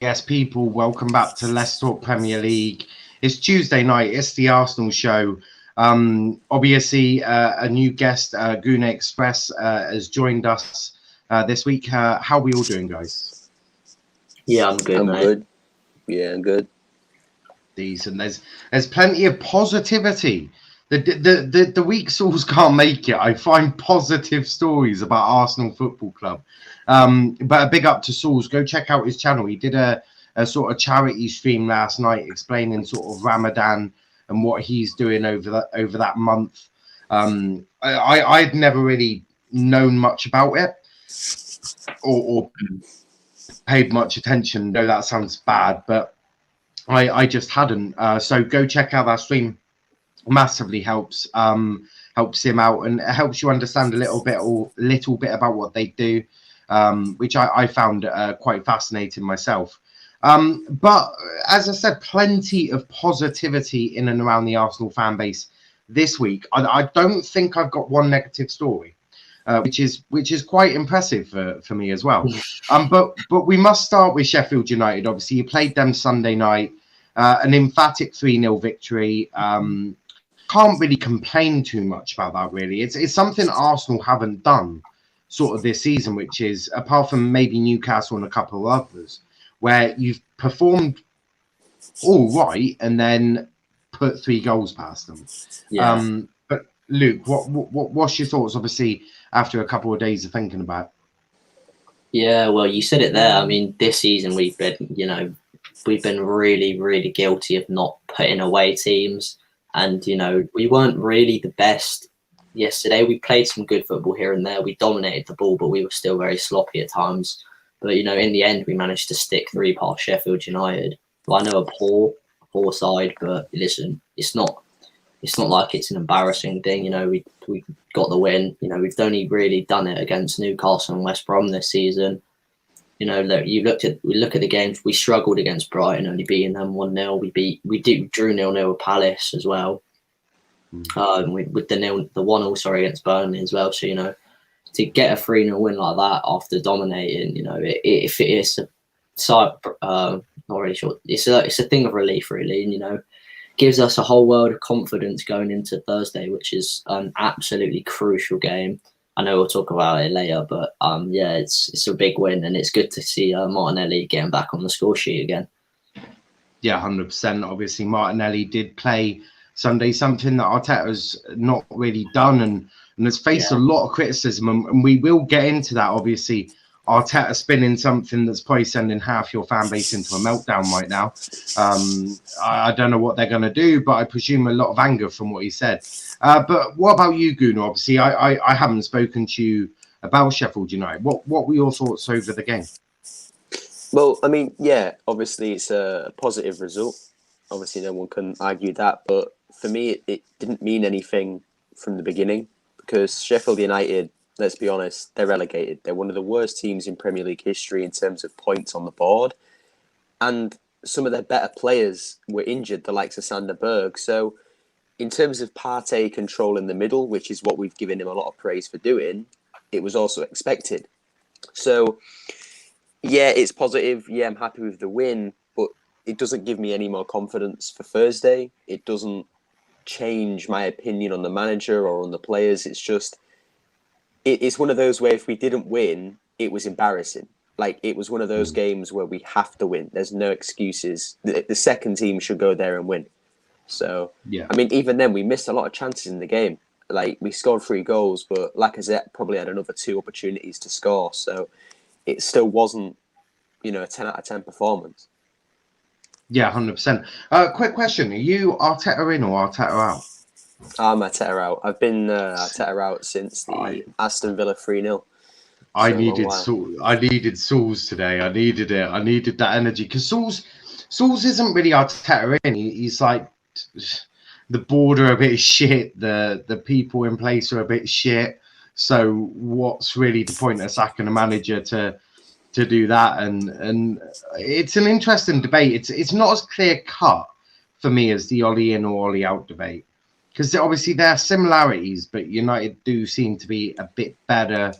Yes, people, welcome back to Let's Talk Premier League. It's Tuesday night. It's the Arsenal show. Obviously, a new guest, Gune Express, has joined us this week. How are we all doing, guys? Yeah, I'm good, mate. Good. Yeah, I'm good. Decent. There's plenty of positivity. The weak Sauls can't make it. I find positive stories about Arsenal Football Club. But a big up to Sauls. Go check out his channel. He did a sort of charity stream last night explaining sort of Ramadan and what he's doing over that month. I'd never really known much about it or paid much attention. No, that sounds bad, but I just hadn't. So go check out that stream. Massively helps him out, and it helps you understand a little bit about what they do, which I found quite fascinating myself. But as I said, plenty of positivity in and around the Arsenal fan base this week. I don't think I've got one negative story, which is quite impressive for me as well. But we must start with Sheffield United. Obviously, you played them Sunday night, an emphatic 3-0 victory. Can't really complain too much about that, really. It's something Arsenal haven't done sort of this season, which is, apart from maybe Newcastle and a couple of others, where you've performed all right and then put 3 goals past them. Yeah. But Luke, what's your thoughts, obviously, after a couple of days of thinking about it? Yeah, well, you said it there. I mean, this season we've been really, really guilty of not putting away teams. And, we weren't really the best yesterday. We played some good football here and there. We dominated the ball, but we were still very sloppy at times. But, in the end, we managed to stick 3 past Sheffield United. Well, I know a poor side, but listen, it's not like it's an embarrassing thing. We got the win. We've only really done it against Newcastle and West Brom this season. We look at the games. We struggled against Brighton, only beating them 1-0. We drew 0-0 with Palace as well. With the 1-0 against Burnley as well. So to get a 3-0 win like that after dominating, if it is a side, not really sure. It's a thing of relief, really, and gives us a whole world of confidence going into Thursday, which is an absolutely crucial game. I know we'll talk about it later, but it's a big win, and it's good to see Martinelli getting back on the score sheet again. Yeah, 100%. Obviously, Martinelli did play Sunday, something that Arteta's not really done, and has faced a lot of criticism, and we will get into that. Obviously, Arteta spinning something that's probably sending half your fan base into a meltdown right now. I don't know what they're going to do, but I presume a lot of anger from what he said. But what about you, Gunnar? Obviously, I haven't spoken to you about Sheffield United. What were your thoughts over the game? Well, I mean, yeah, obviously it's a positive result. Obviously, no one can argue that. But for me, it didn't mean anything from the beginning because Sheffield United, let's be honest, they're relegated. They're one of the worst teams in Premier League history in terms of points on the board. And some of their better players were injured, the likes of Sander Berg. So in terms of Partey controlling the middle, which is what we've given him a lot of praise for doing, it was also expected. So, yeah, it's positive. Yeah, I'm happy with the win, but it doesn't give me any more confidence for Thursday. It doesn't change my opinion on the manager or on the players. It's just, it's one of those where if we didn't win, it was embarrassing. Like, it was one of those games where we have to win. There's no excuses. The second team should go there and win. So, yeah. I mean, even then, we missed a lot of chances in the game. Like, we scored 3 goals, but Lacazette probably had another 2 opportunities to score. So, it still wasn't, a 10 out of 10 performance. Yeah, 100%. Quick question. Are you Arteta in or Arteta out? I'm Arteta out. I've been Arteta out since the Aston Villa 3-0. I needed Sauls today. I needed it. I needed that energy because Sauls isn't really Arteta in. He's like, the board are a bit shit. The people in place are a bit shit. So what's really the point of sacking a manager to do that? And it's an interesting debate. It's not as clear cut for me as the Ollie in or Ollie out debate. Because obviously there are similarities, but United do seem to be a bit better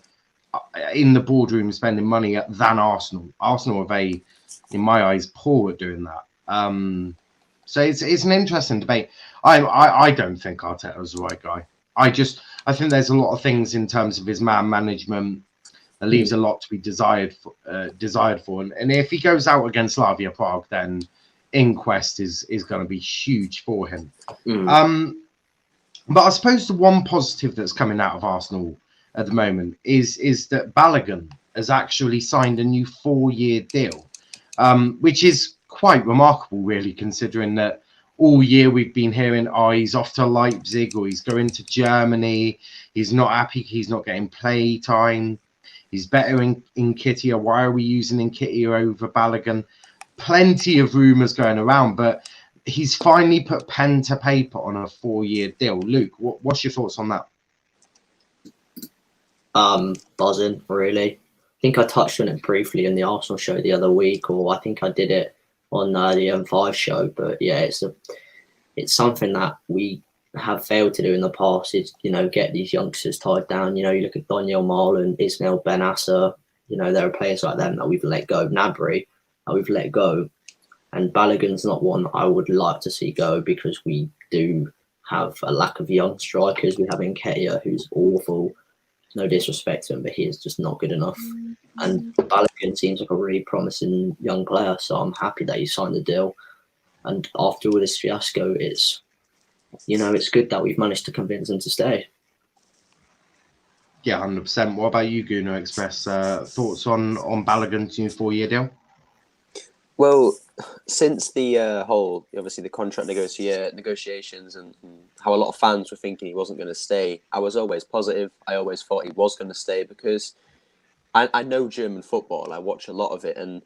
in the boardroom spending money than Arsenal. Arsenal are very, in my eyes, poor at doing that. So it's an interesting debate. I don't think Arteta is the right guy. I think there's a lot of things in terms of his man management that leaves a lot to be desired for. And if he goes out against Slavia Prague, then inquest is going to be huge for him. But I suppose the one positive that's coming out of Arsenal at the moment is that Balogun has actually signed a new 4-year deal, which is quite remarkable, really, considering that all year we've been hearing, oh, he's off to Leipzig or he's going to Germany. He's not happy. He's not getting play time. He's better in Nketiah. Why are we using Nketiah over Balogun? Plenty of rumours going around, but he's finally put pen to paper on a 4-year deal. Luke, what's your thoughts on that? Buzzing, really. I think I touched on it briefly in the Arsenal show the other week, or I think I did it on the M5 show. But yeah, it's something that we have failed to do in the past. Is get these youngsters tied down. You look at Daniel Marlon, Ismail Benasser. There are players like them that we've let go. Gnabry that we've let go, and Balogun's not one I would like to see go because we do have a lack of young strikers. We have Nketiah, who's awful. No disrespect to him, but he is just not good enough. And Balogun seems like a really promising young player, so I'm happy that he signed the deal. And after all this fiasco, it's good that we've managed to convince him to stay. Yeah, 100%. What about you, Guna Express? Thoughts on Balogun's new 4-year deal? Well, since the whole, obviously, the contract negotiations and how a lot of fans were thinking he wasn't going to stay, I was always positive. I always thought he was going to stay because I know German football. I watch a lot of it, and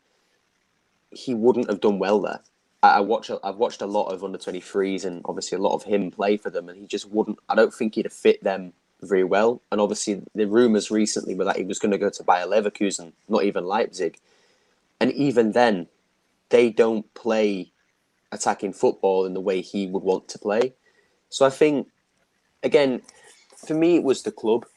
he wouldn't have done well there. I've watched a lot of under-23s and obviously a lot of him play for them, and he just wouldn't. I don't think he'd have fit them very well. And obviously, the rumours recently were that he was going to go to Bayer Leverkusen, not even Leipzig, and even then, they don't play attacking football in the way he would want to play. So I think, again, for me, it was the club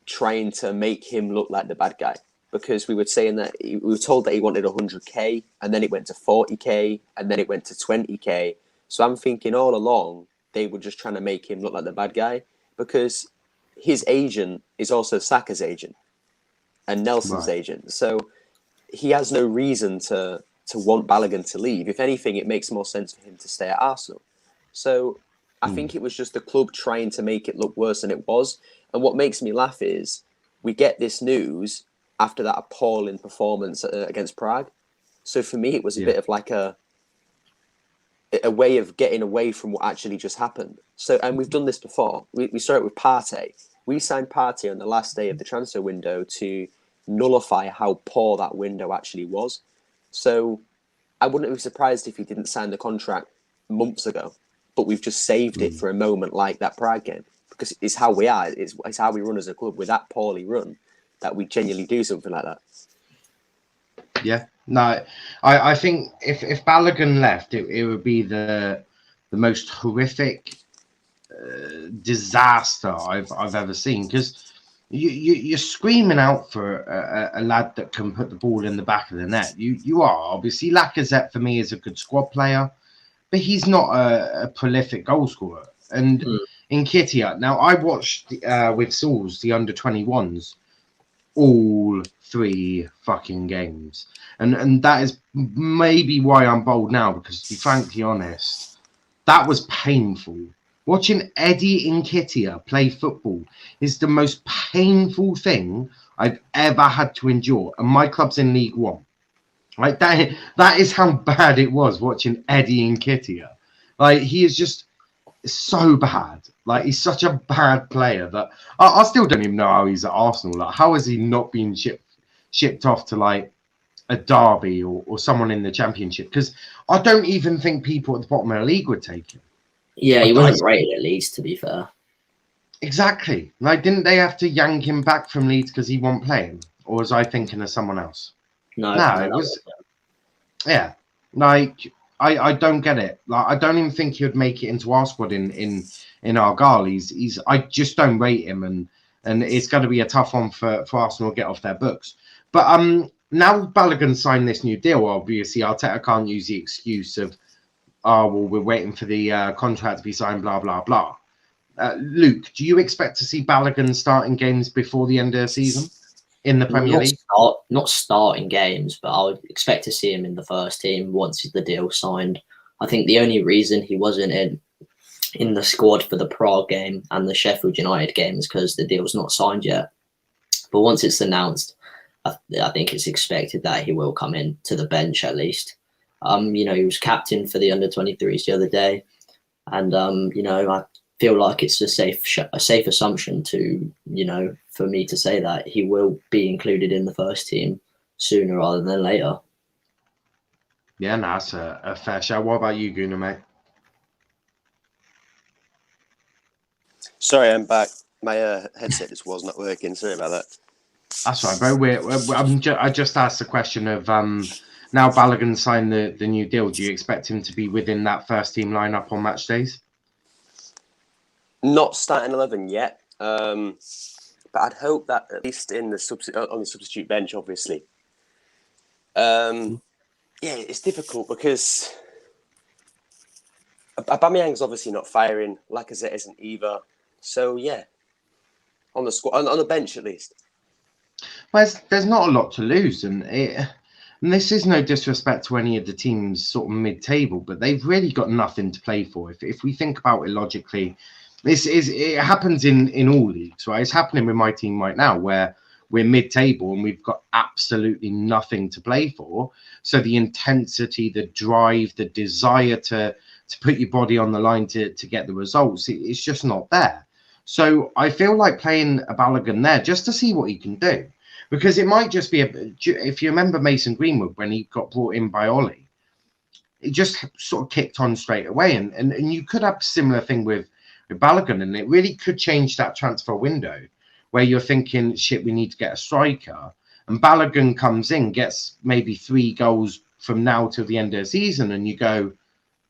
trying to make him look like the bad guy, because we were saying that we were told that he wanted 100k, and then it went to 40k, and then it went to 20k. So I'm thinking all along they were just trying to make him look like the bad guy, because his agent is also Saka's agent and Nelson's agent. So he has no reason to want Balogun to leave. If anything, it makes more sense for him to stay at Arsenal. So I think it was just the club trying to make it look worse than it was. And what makes me laugh is we get this news after that appalling performance against Prague. So for me, it was a bit of like a way of getting away from what actually just happened. So, and we've done this before. We saw it with Partey. We signed Partey on the last day of the transfer window to nullify how poor that window actually was. So I wouldn't be surprised if he didn't sign the contract months ago, but we've just saved it for a moment like that Prague game, because it's how we are. It's how we run as a club. We're that poorly run that we genuinely do something like that. Yeah, no, I think if Balogun left, it would be the most horrific disaster I've ever seen, because you're screaming out for a lad that can put the ball in the back of the net. You are. Obviously, Lacazette for me is a good squad player, but he's not a prolific goal scorer. And Nketiah, now I watched with Sauls the under-21s all 3 fucking games, and that is maybe why I'm bold now, because to be frankly honest, that was painful. Watching Eddie Nketiah play football is the most painful thing I've ever had to endure. And my club's in League One. Like that is how bad it was watching Eddie Nketiah. Like, he is just so bad. Like, he's such a bad player that I still don't even know how he's at Arsenal. Like, how has he not been shipped off to like a Derby or someone in the Championship? Because I don't even think people at the bottom of the league would take him. Yeah, he wasn't rated at Leeds, to be fair. Exactly. Like, didn't they have to yank him back from Leeds because he wasn't playing? Or was I thinking of someone else? No, it was. Yeah, like I don't get it. Like, I don't even think he would make it into our squad in Argyle. I just don't rate him, and it's going to be a tough one for Arsenal to get off their books. But now Balogun signed this new deal, obviously Arteta can't use the excuse of, oh, well, we're waiting for the contract to be signed, blah, blah, blah. Luke, do you expect to see Balogun starting games before the end of the season in the Premier League? Not starting games, but I would expect to see him in the first team once the deal's signed. I think the only reason he wasn't in the squad for the Prague game and the Sheffield United game is because the deal's not signed yet. But once it's announced, I think it's expected that he will come in to the bench at least. He was captain for the under-23s the other day, and I feel like it's a safe assumption to for me to say that he will be included in the first team sooner rather than later. Yeah, no, that's a fair shout. What about you, Gunnar, mate? Sorry, I'm back. My headset just was not working. Sorry about that. That's right, bro. I just asked the question of now Balogun signed the new deal. Do you expect him to be within that first team lineup on match days? Not starting 11 yet, but I'd hope that at least in the on the substitute bench, obviously. Yeah, it's difficult because Aubameyang's obviously not firing. Lacazette isn't either. So yeah, on the squad, on the bench at least. Well, there's not a lot to lose, and this is no disrespect to any of the teams sort of mid-table, but they've really got nothing to play for. If we think about it logically, it happens in all leagues, right? It's happening with my team right now, where we're mid-table and we've got absolutely nothing to play for. So the intensity, the drive, the desire to put your body on the line to get the results, it's just not there. So I feel like playing a Balogun there just to see what he can do. Because it might just be, if you remember Mason Greenwood, when he got brought in by Ollie, it just sort of kicked on straight away. And you could have a similar thing with Balogun, and it really could change that transfer window where you're thinking, shit, we need to get a striker. And Balogun comes in, gets maybe 3 goals from now till the end of the season, and you go,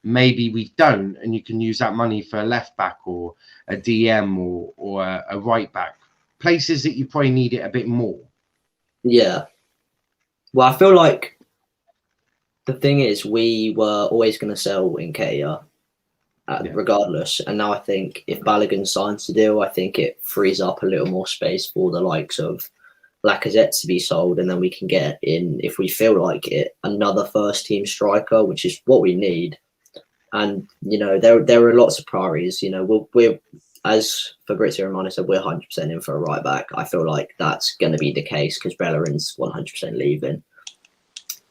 maybe we don't, and you can use that money for a left back or a DM or a right back, places that you probably need it a bit more. Yeah. Well, I feel like the thing is we were always going to sell Nketiah regardless. And now I think if Balogun signs the deal, I think it frees up a little more space for the likes of Lacazette to be sold. And then we can get in, if we feel like it, another first team striker, which is what we need. And, there are lots of priorities. We're as Fabrizio Romano said, we're 100% in for a right back. I feel like that's going to be the case because Bellerin's 100% leaving.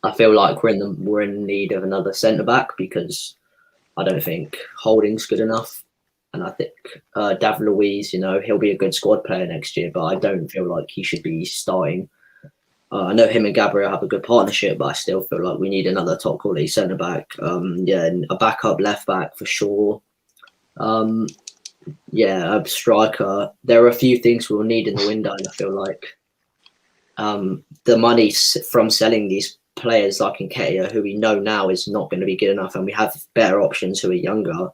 I feel like we're in need of another centre back because I don't think Holding's good enough, and I think David Luiz, he'll be a good squad player next year, but I don't feel like he should be starting. I know him and Gabriel have a good partnership, but I still feel like we need another top quality centre back. And a backup left back for sure. A striker. There are a few things we'll need in the window, and I feel like the money from selling these players like Nketiah, who we know now is not going to be good enough, and we have better options who are younger.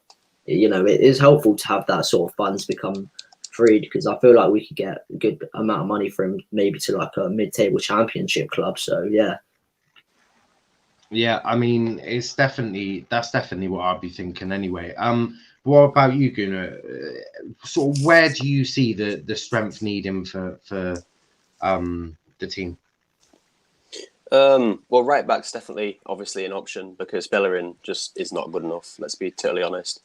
It is helpful to have that sort of funds become freed, because I feel like we could get a good amount of money for him, maybe to like a mid-table championship club. So yeah, I mean, that's definitely what I'd be thinking anyway. What about you, Gunnar? Sort of where do you see the strength needing for the team? Well, right back's definitely obviously an option because Bellerin just is not good enough. Let's be totally honest.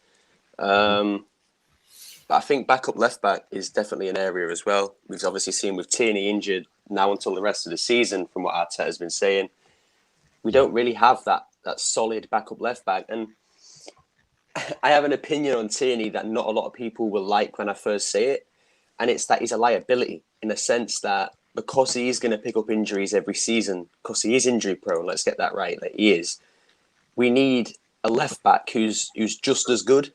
But I think backup left back is definitely an area as well. We've obviously seen with Tierney injured now until the rest of the season, from what Arteta has been saying. We don't really have that solid backup left back. And I have an opinion on Tierney that not a lot of people will like when I first say it. And it's that he's a liability in the sense that because he is going to pick up injuries every season, because he is injury prone, let's get that right, like he is, we need a left back who's just as good,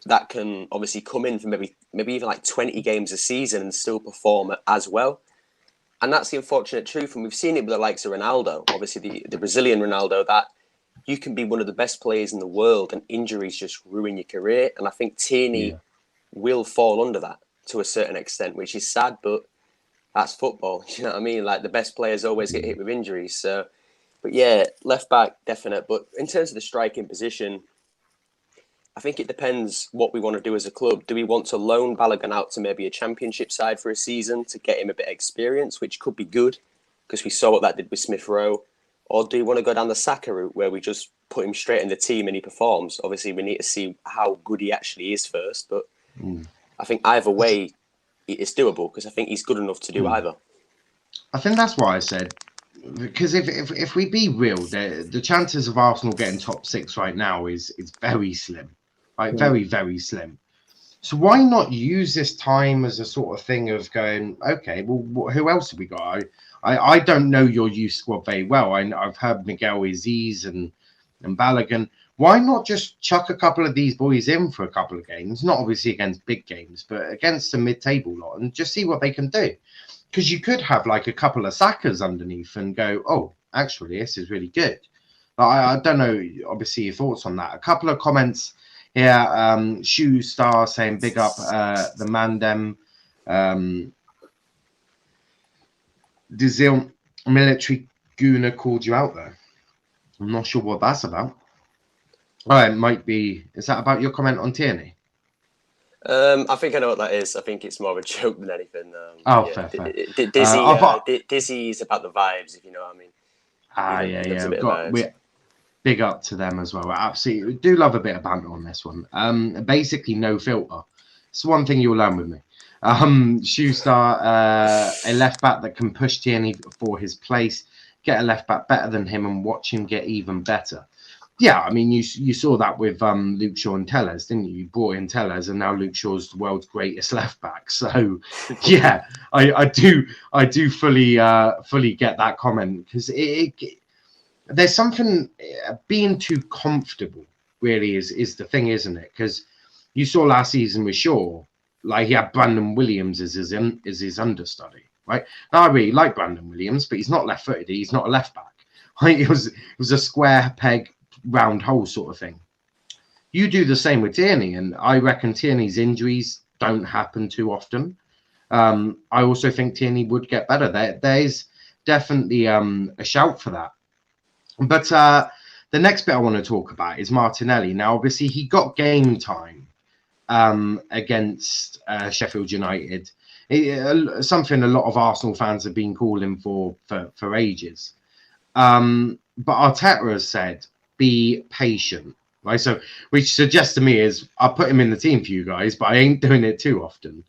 that can obviously come in for maybe even like 20 games a season and still perform as well. And that's the unfortunate truth. And we've seen it with the likes of Ronaldo, obviously the Brazilian Ronaldo, that you can be one of the best players in the world and injuries just ruin your career. And I think Tierney will fall under that. to a certain extent, which is sad, but that's football. You know what I mean? Like, the best players always get hit with injuries. So, but yeah, left back, definite. But in terms of the striking position, I think it depends what we want to do as a club. Do we want to loan Balogun out to maybe a championship side for a season to get him a bit of experience, which could be good, because we saw what that did with Smith Rowe? Or do we want to go down the Saka route, where we just put him straight in the team and he performs? Obviously, we need to see how good he actually is first. But I think either way, it's doable, because I think he's good enough to do either. I think that's what I said. Because if we be real, the chances of Arsenal getting top 6 right now is very slim. Right? Very, very slim. So why not use this time as a sort of thing of going, okay, well, who else have we got? I don't know your youth squad very well. I've heard Miguel Aziz and Balogun. Why not just chuck a couple of these boys in for a couple of games? Not obviously against big games, but against a mid-table lot, and just see what they can do. Because you could have like a couple of Sakas underneath and go, oh, actually, this is really good. I don't know, obviously, your thoughts on that. A couple of comments here. Shoe Star saying, big up the Mandem. Dizil Military Guna called you out there. I'm not sure what that's about. Oh, it might be. Is that about your comment on Tierney? I think I know what that is. I think it's more of a joke than anything. Fair. Dizzy is about the vibes, if you know what I mean. Yeah. Big up to them as well. Absolutely, we do love a bit of banter on this one. Basically, no filter. It's one thing you'll learn with me. Shoestar, a left back that can push Tierney for his place, get a left back better than him, and watch him get even better. Yeah, I mean, you saw that with Luke Shaw and Tellez, didn't you? You brought in Tellez, and now Luke Shaw's the world's greatest left back. So, yeah, I do fully get that comment, because there's something, being too comfortable really is the thing, isn't it? Because you saw last season with Shaw, like he had Brandon Williams as his understudy, right? Now I really like Brandon Williams, but he's not left-footed. He's not a left back. Right? It was a square peg, round hole sort of thing. You do the same with Tierney, and I reckon Tierney's injuries don't happen too often. I also think Tierney would get better. There's definitely a shout for that. But the next bit I want to talk about is Martinelli. Now, obviously, he got game time against Sheffield United. Something a lot of Arsenal fans have been calling for ages. But Arteta has said, be patient, right? So, which suggests to me is I'll put him in the team for you guys, but I ain't doing it too often.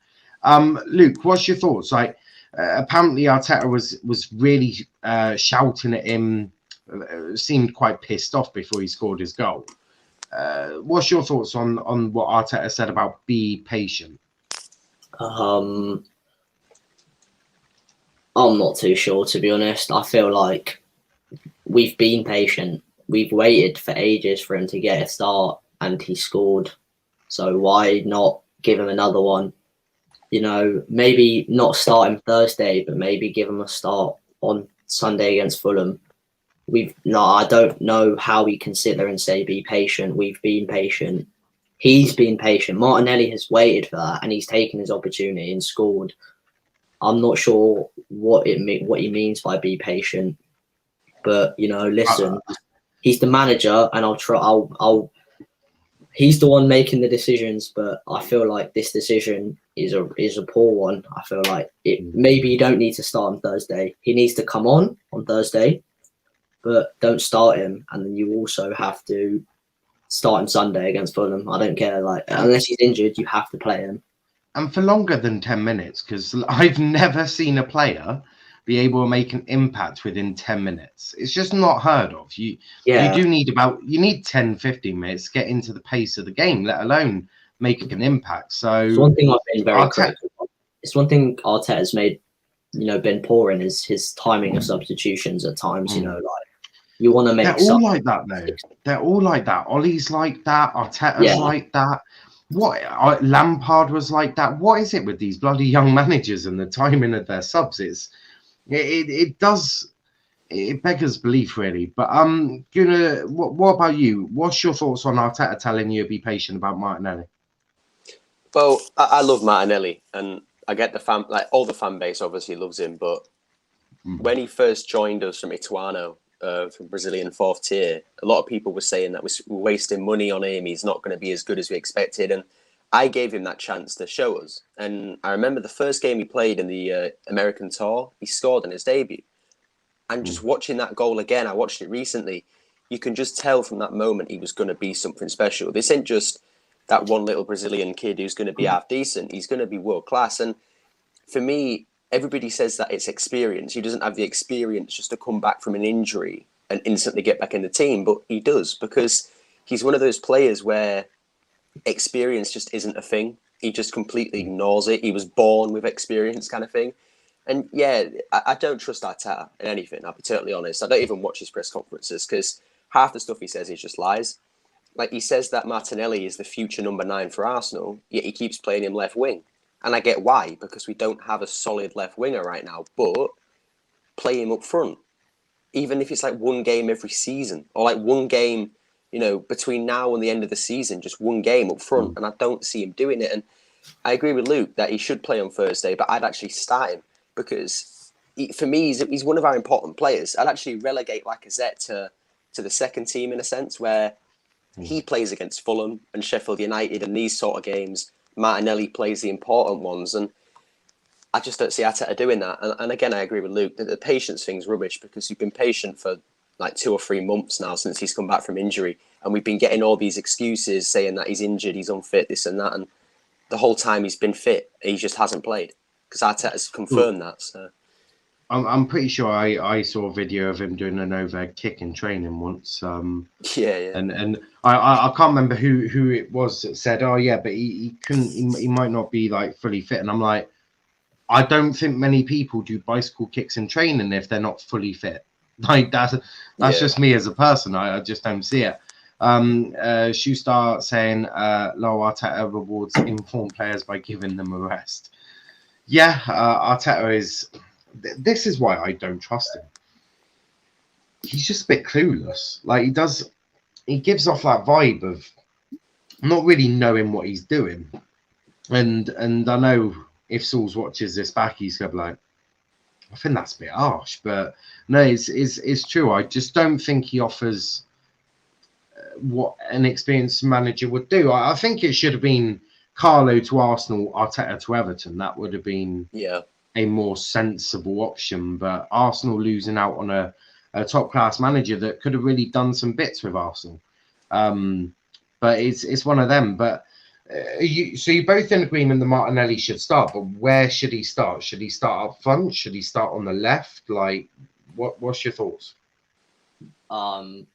Luke, what's your thoughts? Like, apparently Arteta was really shouting at him, seemed quite pissed off before he scored his goal. What's your thoughts on what Arteta said about be patient? I'm not too sure, to be honest. I feel like we've been patient. We've waited for ages for him to get a start, and he scored. So why not give him another one? You know, maybe not start him Thursday, but maybe give him a start on Sunday against Fulham. I don't know how we can sit there and say be patient. We've been patient. He's been patient. Martinelli has waited for that, and he's taken his opportunity and scored. I'm not sure what he means by be patient, but you know, listen, he's the manager, and he's the one making the decisions. But I feel like this decision is a poor one. I feel like maybe you don't need to start on Thursday. He needs to come on Thursday, but don't start him, and then you also have to start him Sunday against Fulham. I don't care. Like, unless he's injured, you have to play him. And for longer than 10 minutes, because I've never seen a player be able to make an impact within 10 minutes. It's just not heard of. You do need you need 10, 15 minutes to get into the pace of the game, let alone make an impact. So it's one thing I've been very critical of. It's one thing Arteta's made, been poor in is his timing of substitutions at times. Like, you want to make. They're all like that, though. They're all like that. Ollie's like that. Arteta's like that. What Lampard was like that. What is it with these bloody young managers and the timing of their subs? It beggars belief, really. But Guna, what about you? What's your thoughts on Arteta telling you to be patient about Martinelli? Well, I love Martinelli, and I get all the fan base obviously loves him, but when he first joined us from Ituano, from Brazilian fourth tier, a lot of people were saying that we're wasting money on him. He's not going to be as good as we expected, and I gave him that chance to show us. And I remember the first game he played in the American tour, he scored in his debut. And just watching that goal again, I watched it recently. You can just tell from that moment he was going to be something special. This ain't just that one little Brazilian kid who's going to be half decent. He's going to be world class. And for me, everybody says that it's experience. He doesn't have the experience just to come back from an injury and instantly get back in the team, but he does, because he's one of those players where experience just isn't a thing. He just completely ignores it. He was born with experience, kind of thing. And yeah, I don't trust Arteta in anything. I'll be totally honest. I don't even watch his press conferences because half the stuff he says is just lies. Like, he says that Martinelli is the future number 9 for Arsenal, yet he keeps playing him left wing. And I get why, because we don't have a solid left winger right now, but play him up front. Even if it's like one game every season, or like one game, between now and the end of the season, just one game up front. And I don't see him doing it. And I agree with Luke that he should play on Thursday, but I'd actually start him because for me, he's one of our important players. I'd actually relegate Lacazette to the second team in a sense, where he plays against Fulham and Sheffield United and these sort of games. Martinelli plays the important ones, and I just don't see Arteta doing that. And again, I agree with Luke that the patience thing's rubbish, because you've been patient for like 2 or 3 months now since he's come back from injury, and we've been getting all these excuses saying that he's injured, he's unfit, this and that, and the whole time he's been fit, he just hasn't played, because Arteta's confirmed that. So I'm pretty sure I saw a video of him doing an overhead kick in training once. Yeah. And I can't remember who it was that said, oh yeah, but he couldn't, he might not be like fully fit. And I'm like, I don't think many people do bicycle kicks in training if they're not fully fit. Like that's just me as a person. I just don't see it. Shoestar saying, Lo Arteta rewards informed players by giving them a rest. Yeah, Arteta is. This is why I don't trust him. He's just a bit clueless. Like he gives off that vibe of not really knowing what he's doing. And I know if Sauls watches this back, he's gonna be like, I think that's a bit harsh, but no, it's true. I just don't think he offers what an experienced manager would do. I think it should have been Carlo to Arsenal, Arteta to Everton. That would have been a more sensible option, but Arsenal losing out on a top class manager that could have really done some bits with Arsenal. But it's one of them. But you're both in agreement that Martinelli should start, but where should he start? Should he start up front? Should he start on the left? Like, what's your thoughts? I'm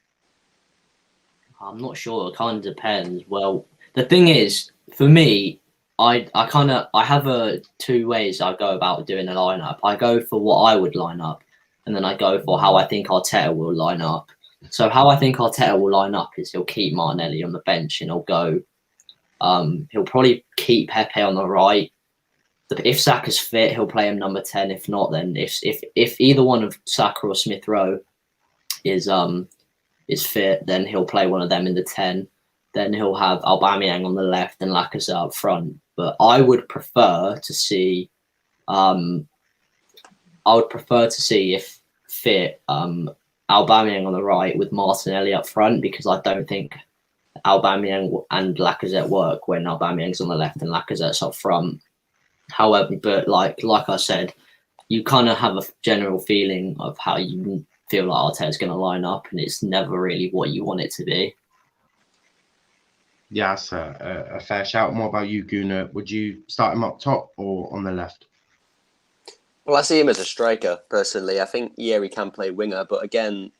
not sure. It kind of depends. Well, the thing is, for me, I have 2 ways I go about doing a lineup. I go for what I would line up, and then I go for how I think Arteta will line up. So how I think Arteta will line up is he'll keep Martinelli on the bench, and he'll go. He'll probably keep Pepe on the right. If Saka's fit, he'll play him number 10. If not, then if either one of Saka or Smith Rowe is fit, then he'll play one of them in the 10. Then he'll have Aubameyang on the left and Lacazette up front. But I would prefer to see, if fit, Aubameyang on the right with Martinelli up front, because I don't think Aubameyang and Lacazette work when Aubameyang's on the left and Lacazette's up front. However, but like I said, you kind of have a general feeling of how you feel like Arteta's going to line up, and it's never really what you want it to be. Yeah, that's a fair shout. What about you, Guna? Would you start him up top or on the left? Well, I see him as a striker, personally. I think, he can play winger, but again,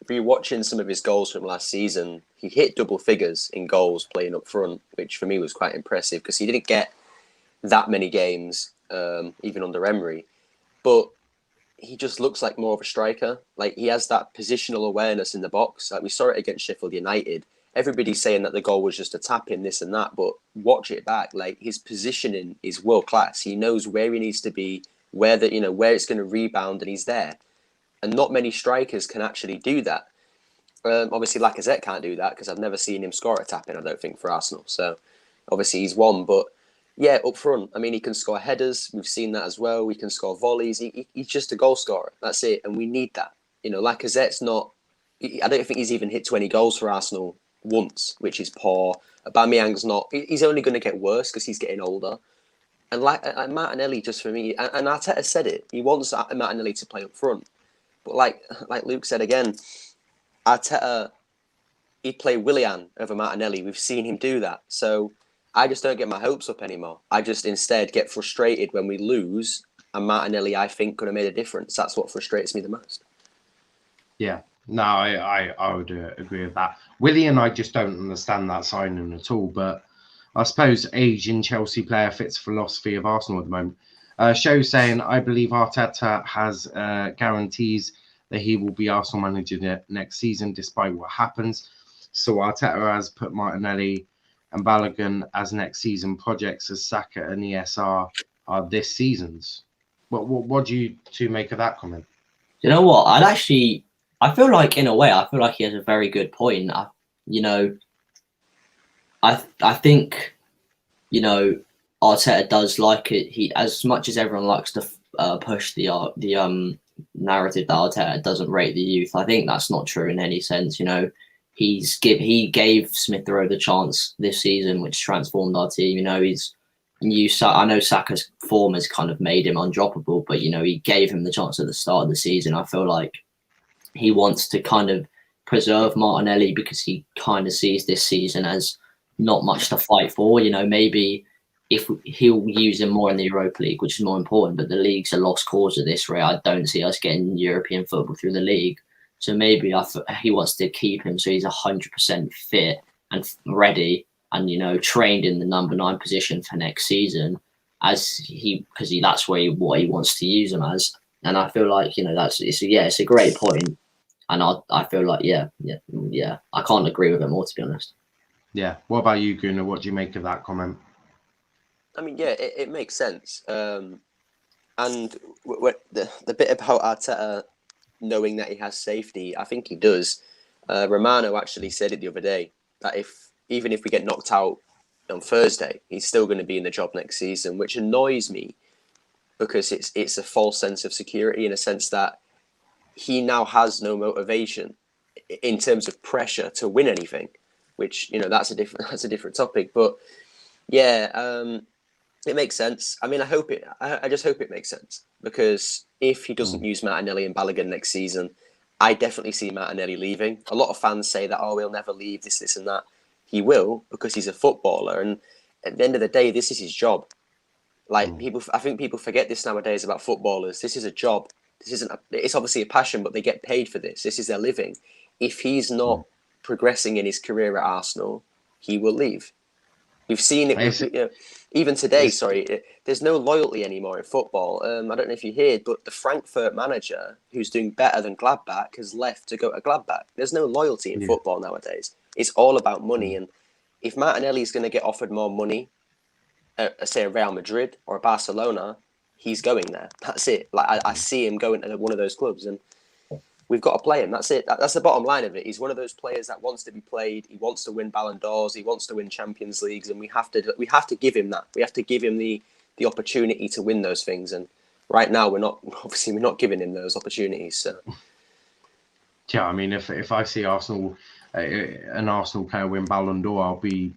if you're watching some of his goals from last season, he hit double figures in goals playing up front, which for me was quite impressive, because he didn't get that many games, even under Emery. But he just looks like more of a striker. Like, he has that positional awareness in the box. Like, we saw it against Sheffield United. Everybody's saying that the goal was just a tap in, this and that, but watch it back. Like, his positioning is world class. He knows where he needs to be, where it's going to rebound, and he's there. And not many strikers can actually do that. Obviously, Lacazette can't do that, because I've never seen him score a tap in, I don't think, for Arsenal. So obviously he's one, but Yeah, up front. I mean, he can score headers. We've seen that as well. We can score volleys. He's just a goal scorer. That's it. And we need that. You know, Lacazette's not... I don't think he's even hit 20 goals for Arsenal once, which is poor. Aubameyang's not... He's only going to get worse because he's getting older. And Martinelli, just for me... And Arteta said it. He wants Martinelli to play up front. But like Luke said again, Arteta, he'd play Willian over Martinelli. We've seen him do that. So I just don't get my hopes up anymore. I just instead get frustrated when we lose. And Martinelli, I think, could have made a difference. That's what frustrates me the most. Yeah. No, I would agree with that. Willian, I just don't understand that signing at all. But I suppose aging Chelsea player fits philosophy of Arsenal at the moment. Show saying, I believe Arteta has guarantees that he will be Arsenal manager next season, despite what happens. So Arteta has put Martinelli and Balogun as next season projects, as Saka and ESR are this season's. What do you two make of that comment? You know what? I feel like in a way, I feel like he has a very good point. I think, Arteta does like it. He, as much as everyone likes to push the narrative that Arteta doesn't rate the youth, I think that's not true in any sense. He gave Smith Rowe the chance this season, which transformed our team. I know Saka's form has kind of made him undroppable, but he gave him the chance at the start of the season. I feel like he wants to kind of preserve Martinelli because he kind of sees this season as not much to fight for. Maybe if he'll use him more in the Europa League, which is more important, but the league's a lost cause at this rate. I don't see us getting European football through the league. So because he wants to keep him so he's 100% fit and ready and, trained in the number 9 position for next season because that's what he wants to use him as. And I feel like, it's a great point. And I feel like, yeah, I can't agree with it more, to be honest. Yeah. What about you, Gunnar? What do you make of that comment? I mean, yeah, it makes sense. And the bit about Arteta knowing that he has safety, I think he does. Romano actually said it the other day that even if we get knocked out on Thursday, he's still going to be in the job next season, which annoys me because it's a false sense of security in a sense that he now has no motivation in terms of pressure to win anything, which that's a different topic. But yeah, it makes sense. I mean, I just hope it makes sense because if he doesn't use Martinelli and Balogun next season, I definitely see Martinelli leaving. A lot of fans say that, he'll never leave, this and that. He will because he's a footballer, and at the end of the day, this is his job. I think people forget this nowadays about footballers. This is a job. It's obviously a passion, but they get paid for this. This is their living. If he's not progressing in his career at Arsenal, he will leave. We've seen it even today. There's no loyalty anymore in football. I don't know if you heard, but the Frankfurt manager, who's doing better than Gladbach, has left to go to Gladbach. There's no loyalty in football nowadays. It's all about money. And if Martinelli is going to get offered more money, say a Real Madrid or a Barcelona, he's going there. That's it. I see him going to one of those clubs, and we've got to play him. That's it. That's the bottom line of it. He's one of those players that wants to be played. He wants to win Ballon d'Ors. He wants to win Champions Leagues, and we have to give him that. We have to give him the opportunity to win those things. And right now, we're not giving him those opportunities. So, yeah, I mean, if I see an Arsenal player win Ballon d'Or, I'll be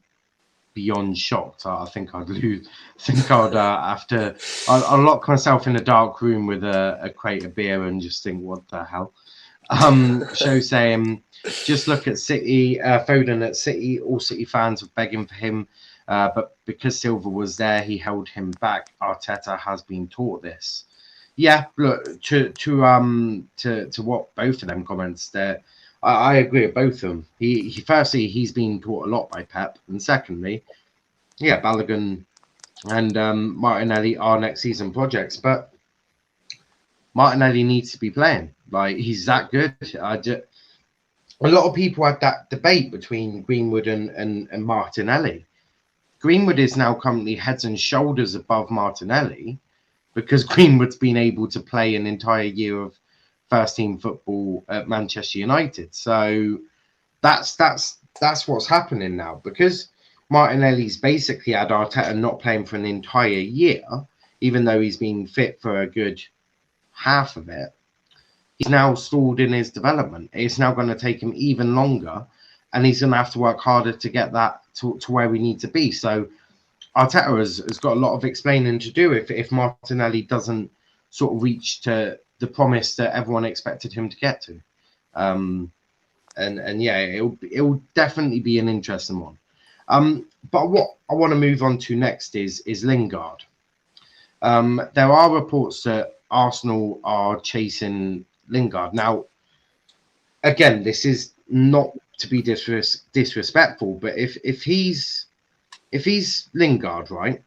beyond shocked. I think I'd lose. I think I'd have to. I'll lock myself in a dark room with a crate of beer and just think, what the hell. Show saying, just look at City, Foden at City. All City fans were begging for him, but because Silva was there, he held him back. Arteta has been taught this. Yeah, look to what both of them comments there. I agree with both of them. He firstly, he's been taught a lot by Pep, and secondly, yeah, Balogun and Martinelli are next season projects, but Martinelli needs to be playing. He's that good. A lot of people had that debate between Greenwood and Martinelli. Greenwood is now currently heads and shoulders above Martinelli because Greenwood's been able to play an entire year of first team football at Manchester United. So that's what's happening now because Martinelli's basically had Arteta not playing for an entire year, even though he's been fit for a good half of it. He's now stalled in his development. It's now going to take him even longer, and he's going to have to work harder to get that to where we need to be. So Arteta has got a lot of explaining to do if Martinelli doesn't sort of reach to the promise that everyone expected him to get to. And yeah, it'll definitely be an interesting one. But what I want to move on to next is Lingard. There are reports that Arsenal are chasing Lingard. Now, again, this is not to be disrespectful, but if he's Lingard, right,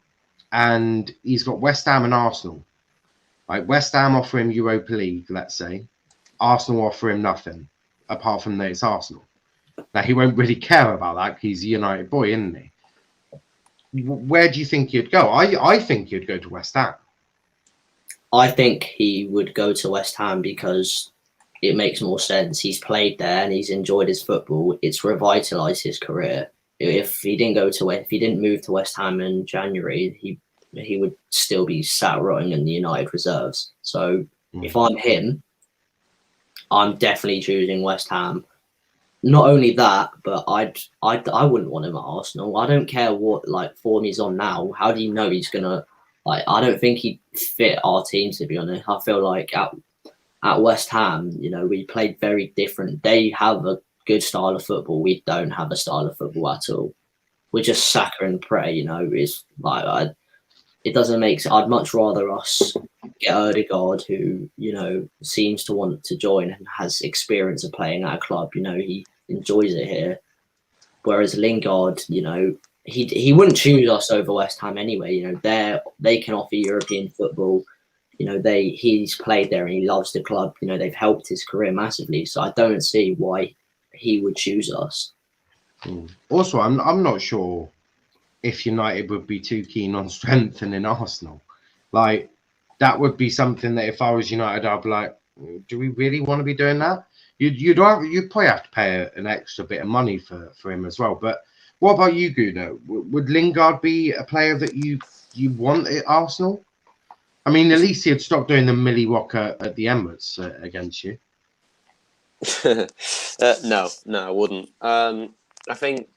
and he's got West Ham and Arsenal, like West Ham offer him Europa League, let's say, Arsenal offer him nothing apart from that it's Arsenal. Now he won't really care about that. He's a United boy, isn't he? Where do you think he'd go? I think he'd go to West Ham. I think he would go to West Ham because it makes more sense. He's played there and he's enjoyed his football. It's revitalised his career. If he didn't move to West Ham in January, he would still be sat rotting in the United reserves. So if I'm him, I'm definitely choosing West Ham. Not only that, but I wouldn't want him at Arsenal. I don't care what form he's on now. How do you know he's gonna I don't think he'd fit our team, to be honest. I feel like at West Ham, we played very different. They have a good style of football. We don't have a style of football at all. We're just Saka and pray. It's it doesn't make sense. I'd much rather us get Odegaard, who seems to want to join and has experience of playing at a club. He enjoys it here. Whereas Lingard, he wouldn't choose us over West Ham anyway. They can offer European football. He's played there and he loves the club. They've helped his career massively. So I don't see why he would choose us. Also, I'm not sure if United would be too keen on strengthening Arsenal. That would be something that if I was United, I'd be like, do we really want to be doing that? You'd probably have to pay an extra bit of money for him as well. But what about you, Guno? Would Lingard be a player that you want at Arsenal? I mean, at least he'd stop doing the Millie Rocker at the Emirates against you. No, I wouldn't. I think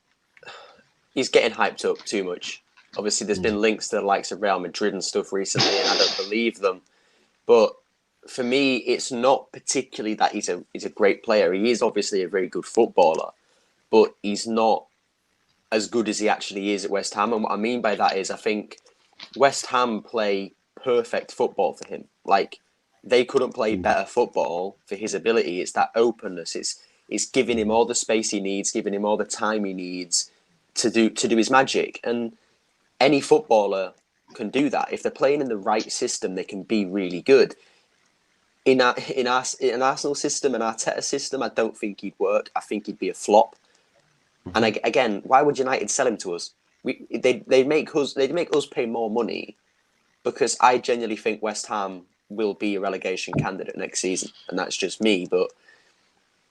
he's getting hyped up too much. Obviously, there's been links to the likes of Real Madrid and stuff recently, and I don't believe them. But for me, it's not particularly that he's a great player. He is obviously a very good footballer, but he's not as good as he actually is at West Ham. And what I mean by that is I think West Ham play perfect football for him. They couldn't play better football for his ability. It's that openness. It's giving him all the space he needs, giving him all the time he needs to do his magic. And any footballer can do that. If they're playing in the right system, they can be really good. In an Arsenal system, an Arteta system, I don't think he'd work. I think he'd be a flop. And again, why would United sell him to us? They'd make us pay more money, because I genuinely think West Ham will be a relegation candidate next season, and that's just me. But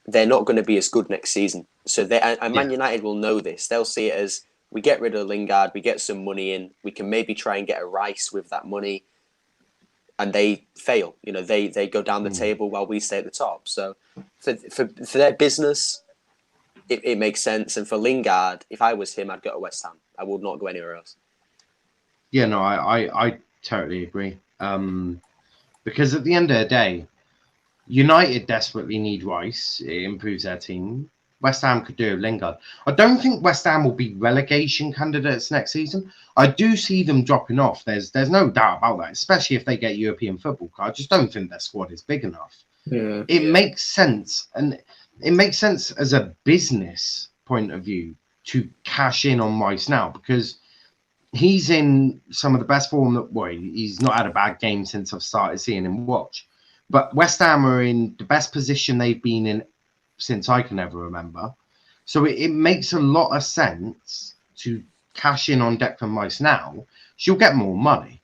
they're not going to be as good next season. So Man United will know this. They'll see it as, we get rid of Lingard, we get some money in, we can maybe try and get a Rice with that money, and they fail. They go down the table while we stay at the top. So for their business, it makes sense. And for Lingard, if I was him, I'd go to West Ham. I would not go anywhere else. Yeah, no, I totally agree. Because at the end of the day, United desperately need Rice. It improves their team. West Ham could do Lingard. I don't think West Ham will be relegation candidates next season. I do see them dropping off. There's no doubt about that, especially if they get European football. I just don't think their squad is big enough. It makes sense, and it makes sense as a business point of view to cash in on Rice now, because he's in some of the best form. He's not had a bad game since I've started seeing him watch. But West Ham are in the best position they've been in since I can ever remember. So it makes a lot of sense to cash in on Declan Rice now. She'll get more money.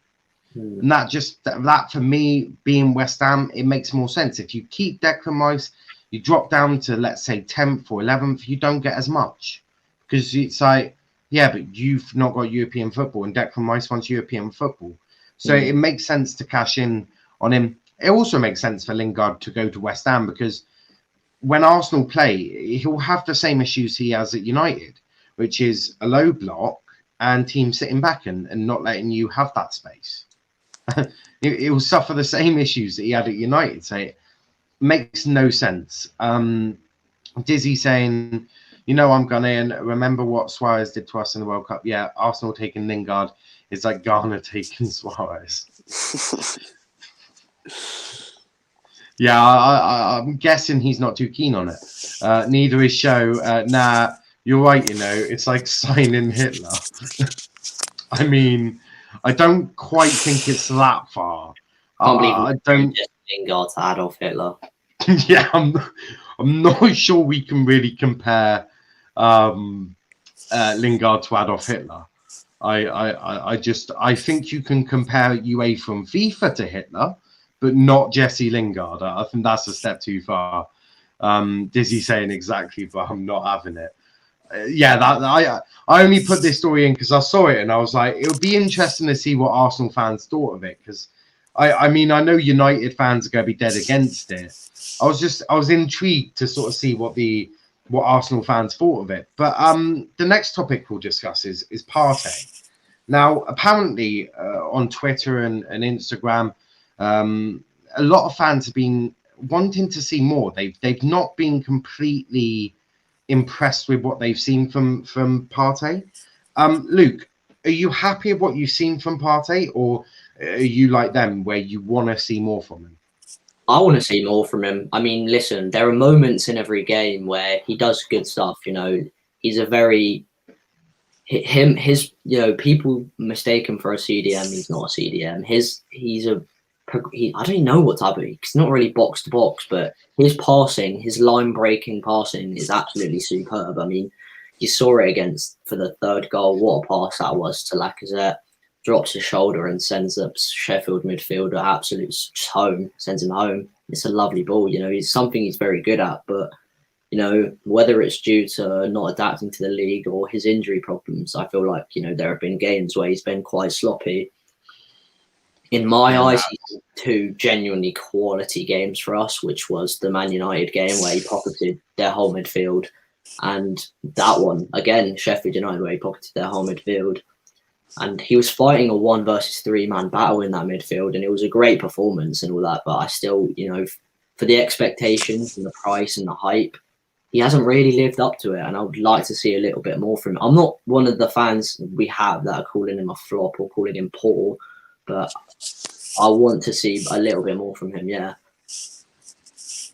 And that for me, being West Ham, it makes more sense. If you keep Declan Rice, you drop down to, let's say, 10th or 11th, you don't get as much. Because it's Yeah, but you've not got European football, and Declan Rice wants European football. So it makes sense to cash in on him. It also makes sense for Lingard to go to West Ham because when Arsenal play, he'll have the same issues he has at United, which is a low block and teams sitting back and not letting you have that space. It will suffer the same issues that he had at United. So it makes no sense. Dizzy saying, I'm Ghanaian. Remember what Suarez did to us in the World Cup? Yeah, Arsenal taking Lingard is like Ghana taking Suarez. Yeah, I'm guessing he's not too keen on it. Neither is Show. Nah, you're right, it's like signing Hitler. I mean, I don't quite think it's that far. I don't just Lingard to Adolf Hitler. Yeah, I'm not sure we can really compare Lingard to Adolf Hitler. I think you can compare UA from FIFA to Hitler, but not Jesse Lingard. I think that's a step too far. Dizzy saying exactly, but I'm not having it. I only put this story in because I saw it and I was like, it would be interesting to see what Arsenal fans thought of it because I mean, I know United fans are going to be dead against it. I was intrigued to sort of see what Arsenal fans thought of it. But the next topic we'll discuss is Partey. Now, apparently on Twitter and Instagram, a lot of fans have been wanting to see more. They've not been completely impressed with what they've seen from Partey. Luke, are you happy with what you've seen from Partey, or are you like them where you want to see more from him? I want to see more from him. I mean, listen, there are moments in every game where he does good stuff. He's a very people mistake him for a CDM. He's not a CDM. I don't even know what type of. It's not really box to box, but his passing, his line breaking passing, is absolutely superb. I mean, you saw it for the third goal. What a pass that was to Lacazette. Drops his shoulder and sends the Sheffield midfielder absolute home. Sends him home. It's a lovely ball. It's something he's very good at, but. Whether it's due to not adapting to the league or his injury problems, I feel like, there have been games where he's been quite sloppy. In my eyes, he's two genuinely quality games for us, which was the Man United game where he pocketed their whole midfield. And that one, again, Sheffield United, where he pocketed their whole midfield. And he was fighting a 1 versus 3 man battle in that midfield. And it was a great performance and all that. But I still, for the expectations and the price and the hype, he hasn't really lived up to it, and I would like to see a little bit more from him. I'm not one of the fans we have that are calling him a flop or calling him poor, but I want to see a little bit more from him, yeah.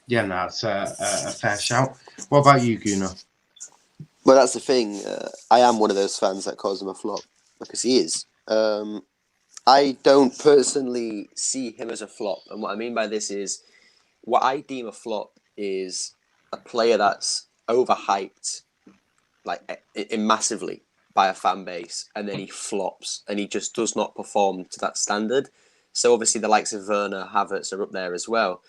Yeah, no, it's a fair shout. What about you, Gunnar? Well, that's the thing. I am one of those fans that calls him a flop, because he is. I don't personally see him as a flop, and what I mean by this is, what I deem a flop is a player that's overhyped, like massively by a fan base, and then he flops and he just does not perform to that standard. So obviously the likes of Werner, Havertz are up there as well.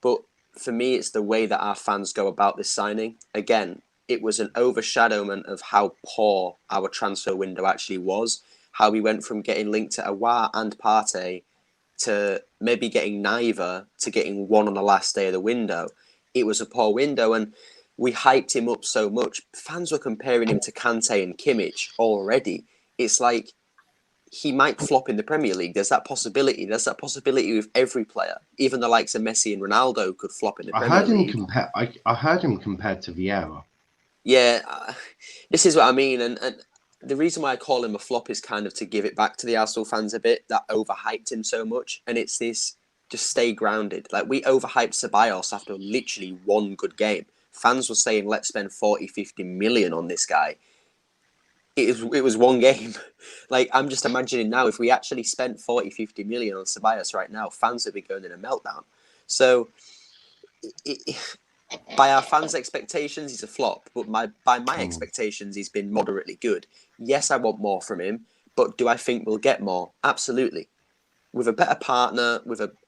But for me, it's the way that our fans go about this signing. Again, it was an overshadowment of how poor our transfer window actually was. How we went from getting linked to Aouar and Partey to maybe getting neither to getting one on the last day of the window. It was a poor window, and we hyped him up so much. Fans were comparing him to Kante and Kimmich already. It's like he might flop in the Premier League. There's that possibility. There's that possibility with every player. Even the likes of Messi and Ronaldo could flop in the Premier League. I heard him compared to Vieira. Yeah, this is what I mean. And the reason why I call him a flop is kind of to give it back to the Arsenal fans a bit, that overhyped him so much. And it's this... just stay grounded. Like, we overhyped Ceballos after literally one good game. Fans were saying, let's spend 40, 50 million on this guy. It was one game. Like, I'm just imagining now, if we actually spent 40, 50 million on Ceballos right now, fans would be going in a meltdown. So, by our fans' expectations, he's a flop. But by my expectations, he's been moderately good. Yes, I want more from him. But do I think we'll get more? Absolutely. With a better partner,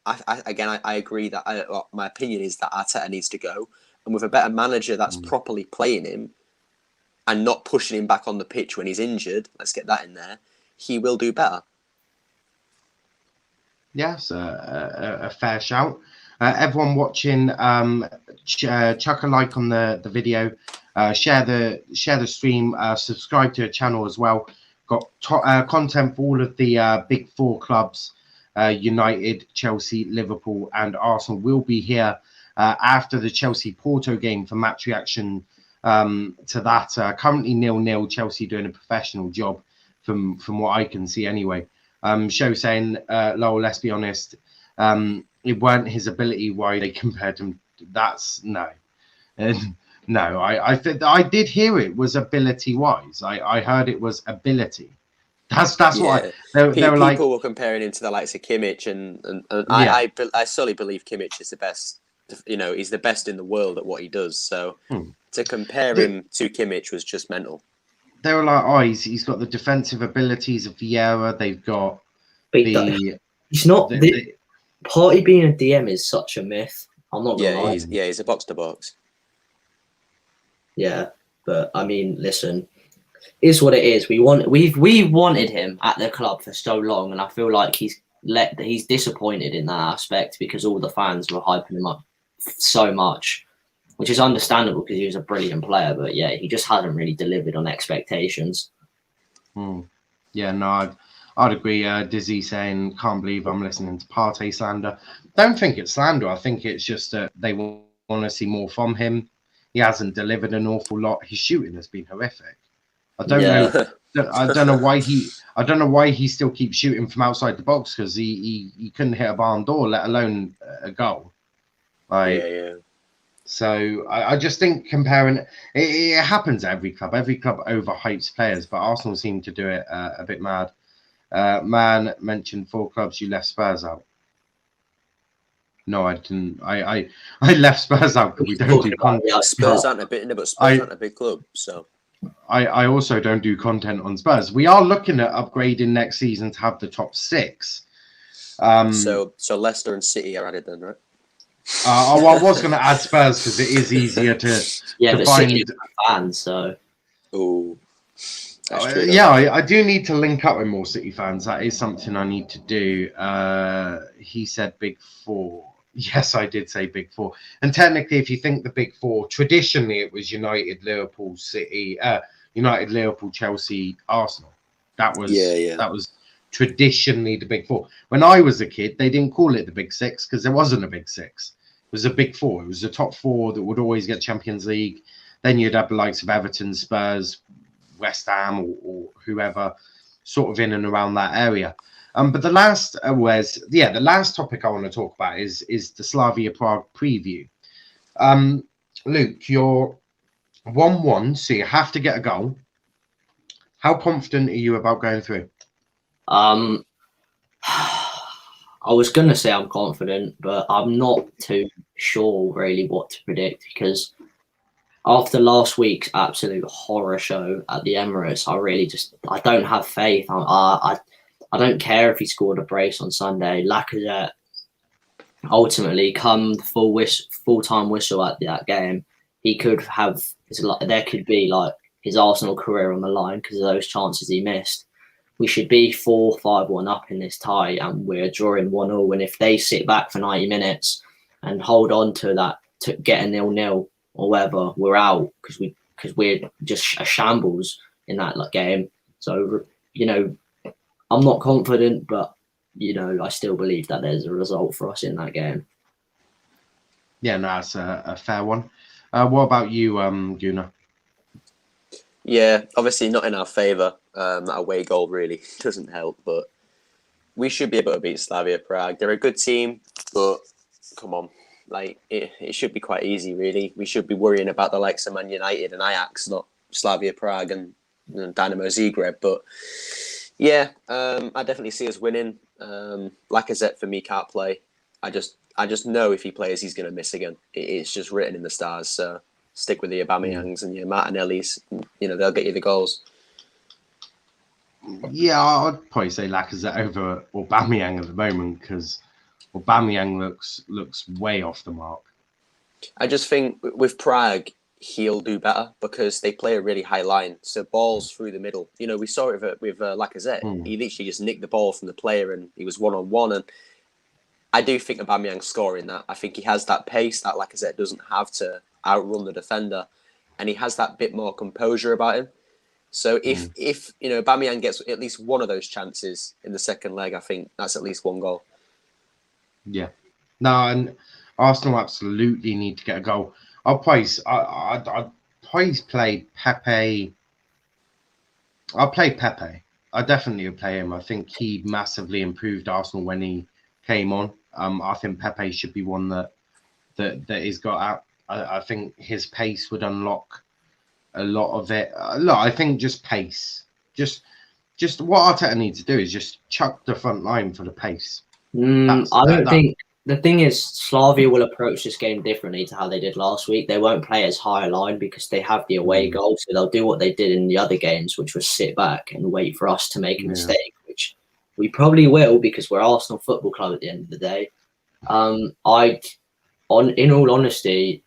I agree that my opinion is that Arteta needs to go, and with a better manager that's properly playing him, and not pushing him back on the pitch when he's injured, let's get that in there, he will do better. Yes, a fair shout. Everyone watching, chuck a like on the video, share the stream, subscribe to the channel as well. Got content for all of the big four clubs, United, Chelsea, Liverpool, and Arsenal. Will be here after the Chelsea-Porto game for match reaction to that. Currently 0-0, Chelsea doing a professional job from what I can see anyway. Show saying, Lowell, let's be honest, it weren't his ability why they compared him. That's no. No, I did hear it was ability-wise. I heard it was ability. That's what they were like. People were comparing him to the likes of Kimmich, and I solely believe Kimmich is the best. You know, he's the best in the world at what he does. So to compare him to Kimmich was just mental. They were like, oh, he's got the defensive abilities of Vieira. They've got he's not. Partey being a DM is such a myth. I'm not gonna lie. He's a box to box. Yeah, but I mean, listen, it's what it is. We wanted him at the club for so long, and I feel like he's disappointed in that aspect because all the fans were hyping him up so much, which is understandable because he was a brilliant player. But yeah, he just hasn't really delivered on expectations. Yeah, no, I'd agree. Dizzy saying, can't believe I'm listening to Partey slander. Don't think it's slander. I think it's just that they want to see more from him. He hasn't delivered an awful lot. His shooting has been horrific. I don't know. I don't know why he still keeps shooting from outside the box because he couldn't hit a barn door, let alone a goal. So I just think comparing it happens at every club. Every club overhypes players, but Arsenal seem to do it a bit mad. Man mentioned 4 clubs. You left Spurs out. No, I didn't. I left Spurs out because we don't do content. Spurs aren't a big club, so. I also don't do content on Spurs. We are looking at upgrading next season to have the top 6. So Leicester and City are added then, right? I was going to add Spurs because it is easier to but find City fans. So. Oh. I do need to link up with more City fans. That is something I need to do. He said Big 4. Yes, I did say Big 4. And technically, if you think the Big 4, traditionally it was United, Liverpool, City, United, Liverpool, Chelsea, Arsenal. That was traditionally the Big 4. When I was a kid, they didn't call it the Big 6 because there wasn't a Big 6. It was a Big 4. It was the top 4 that would always get Champions League. Then you'd have the likes of Everton, Spurs, West Ham, or whoever, sort of in and around that area. But the last the last topic I want to talk about is the Slavia Prague preview. Luke, you're 1-1, so you have to get a goal. How confident are you about going through? I was going to say I'm confident, but I'm not too sure really what to predict because after last week's absolute horror show at the Emirates, I don't have faith. I don't care if he scored a brace on Sunday. Lacazette, ultimately, come the full-time whistle at that game, he could have. There could be like his Arsenal career on the line because of those chances he missed. We should be 4-5-1 up in this tie, and we're drawing 1-0. And if they sit back for 90 minutes and hold on to that to get a 0-0 or whatever, we're out because we're just a shambles in that game. So I'm not confident, but I still believe that there's a result for us in that game. Yeah, no, that's a fair one. What about you, Gunnar? Yeah, obviously not in our favour. That away goal really doesn't help, but we should be able to beat Slavia Prague. They're a good team, but come on, it should be quite easy, really. We should be worrying about the likes of Man United and Ajax, not Slavia Prague and Dynamo Zagreb. But yeah, I definitely see us winning. Lacazette for me can't play. I just know if he plays, he's going to miss again. It's just written in the stars. So stick with the Aubameyangs and your Martinellis. They'll get you the goals. Yeah, I'd probably say Lacazette over Aubameyang at the moment because Aubameyang looks way off the mark. I just think with Prague, he'll do better because they play a really high line. So balls through the middle. You know, we saw it with Lacazette. He literally just nicked the ball from the player and he was one-on-one. And I do think Aubameyang's scoring that. I think he has that pace that Lacazette doesn't have to outrun the defender. And he has that bit more composure about him. So if you know, Aubameyang gets at least one of those chances in the second leg, I think that's at least one goal. Yeah. No, and Arsenal absolutely need to get a goal. I'd play Pepe. I'll play Pepe. I definitely would play him. I think he massively improved Arsenal when he came on. I think Pepe should be one that he's got out. I think his pace would unlock a lot of it. Look, I think just pace. Just what Arteta needs to do is just chuck the front line for the pace. I don't think. The thing is, Slavia will approach this game differently to how they did last week. They won't play as high a line because they have the away goal, so they'll do what they did in the other games, which was sit back and wait for us to make a mistake, which we probably will because we're Arsenal Football Club at the end of the day. In all honesty,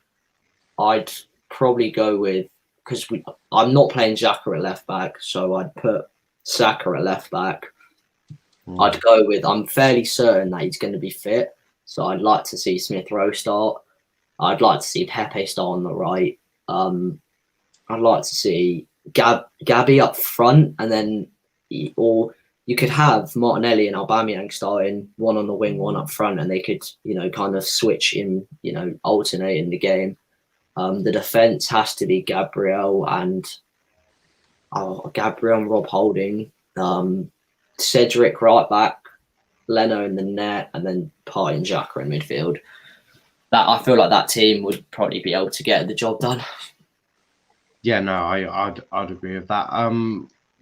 I'd probably go with, because I'm not playing Xhaka at left back, so I'd put Saka at left back. I'd go with, I'm fairly certain that he's going to be fit. So I'd like to see Smith Rowe start. I'd like to see Pepe start on the right. I'd like to see Gabby up front, and then or you could have Martinelli and Aubameyang starting, one on the wing, one up front, and they could, you know, kind of switch in, you know, alternate in the game. The defense has to be Gabriel and Rob Holding, Cedric right back, Leno in the net, and then Partey and Xhaka in midfield. That I feel like that team would probably be able to get the job done. Yeah, no, I'd agree with that.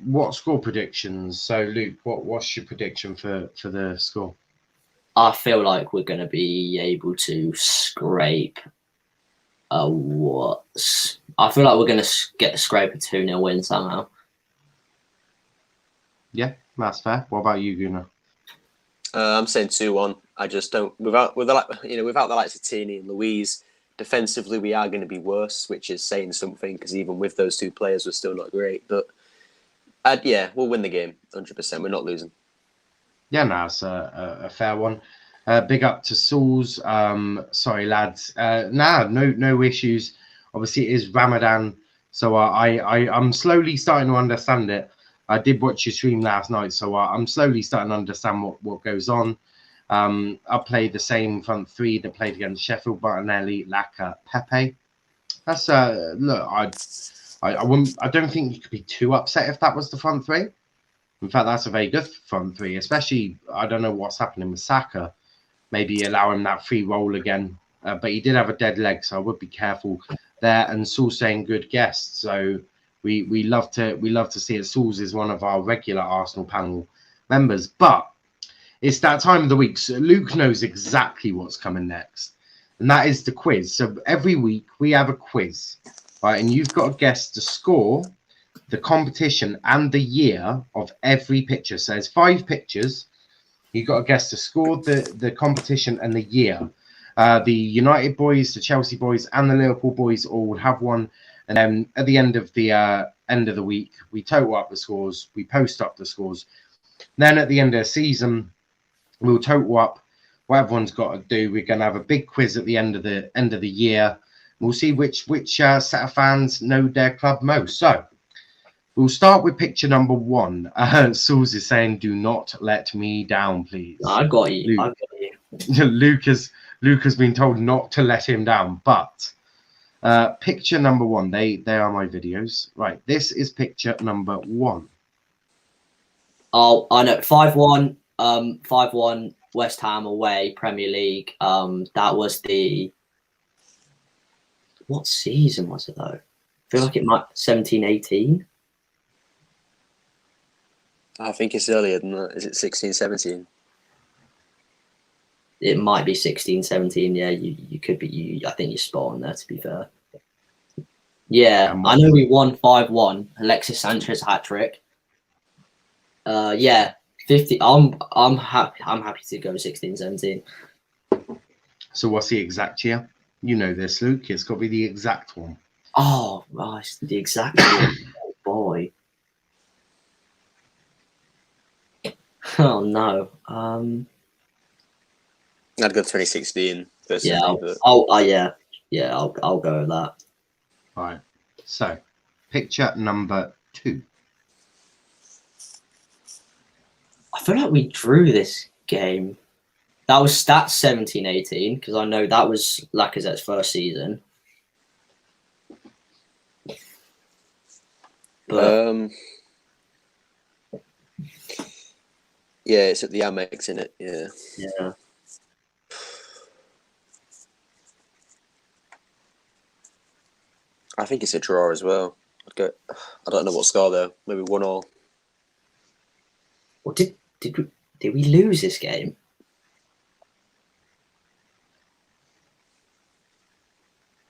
What score predictions? So, Luke, what's your prediction for the score? I feel like we're going to be able to scrape I feel like we're going to scrape a 2-0 win somehow. Yeah, that's fair. What about you, Gunnar? I'm saying 2-1. I just don't without the likes of Tini and Louise. Defensively, we are going to be worse, which is saying something because even with those two players, we're still not great. But we'll win the game 100%. We're not losing. Yeah, no, it's a fair one. Big up to Sauls. Sorry, lads. No issues. Obviously, it is Ramadan, so I'm slowly starting to understand it. I did watch your stream last night, so I'm slowly starting to understand what goes on. I played the same front three that played against Sheffield: Martinelli, Laka, Pepe. That's look. I don't think you could be too upset if that was the front three. In fact, that's a very good front three. Especially, I don't know what's happening with Saka. Maybe allow him that free roll again. But he did have a dead leg, so I would be careful there. And Saul's saying good guest, so. We love to see it. Sauls is one of our regular Arsenal panel members, but it's that time of the week. So Luke knows exactly what's coming next, and that is the quiz. So every week we have a quiz, right? And you've got to guess the score, the competition, and the year of every picture. So there's 5 pictures. You've got to guess the score, the competition, and the year. The United boys, the Chelsea boys, and the Liverpool boys all have one. And then at the end of the week, we total up the scores, we post up the scores. Then at the end of the season, we'll total up what everyone's got to do. We're going to have a big quiz at the end of the year. We'll see which set of fans know their club most. So we'll start with picture number 1. Sauls is saying, "Do not let me down, please." I got you. Luke, I got you. Luke has been told not to let him down, but. Picture number 1. They are my videos. Right. This is picture number 1. Oh, I know. 5-1. 5-1. West Ham away. Premier League. That was what season was it though? I feel like it might 17-18. I think it's earlier than that. Is it 16-17? It might be 16-17. Yeah, you could be. I think you're spot on there. To be fair. Yeah, I know we won 5-1. Alexis Sanchez hat trick. 50. I'm happy. I'm happy to go 16-17. So what's the exact year? You know this, Luke. It's got to be the exact one. Oh, it's the exact oh boy. Oh no. I'd go 2016 personally, Yeah. but I'll go with that. Right. So, picture number 2. I feel like we drew this game. That was stats 17-18 because I know that was Lacazette's first season. But yeah, it's at the Amex, in it. Yeah. yeah. I think it's a draw as well. I don't know what score though. Maybe 1-1. Well, did we lose this game?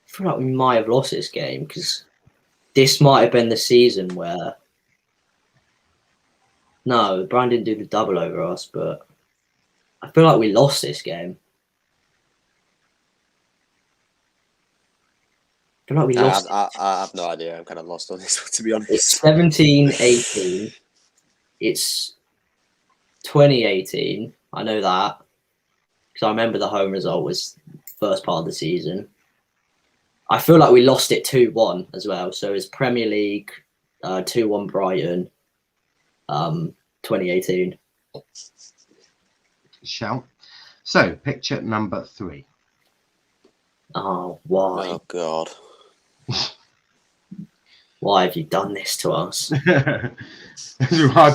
I feel like we might have lost this game because this might have been the season where. No, Brian didn't do the double over us, but I feel like we lost this game. I feel like we lost. I have no idea. I'm kind of lost on this one, to be honest. It's 17-18. It's 2018. I know that because I remember the home result was the first part of the season. I feel like we lost it 2-1 as well. So it's Premier League 2-1 Brighton 2018. Shout. So, picture number 3. Oh, why? Oh God. Why have you done this to us? I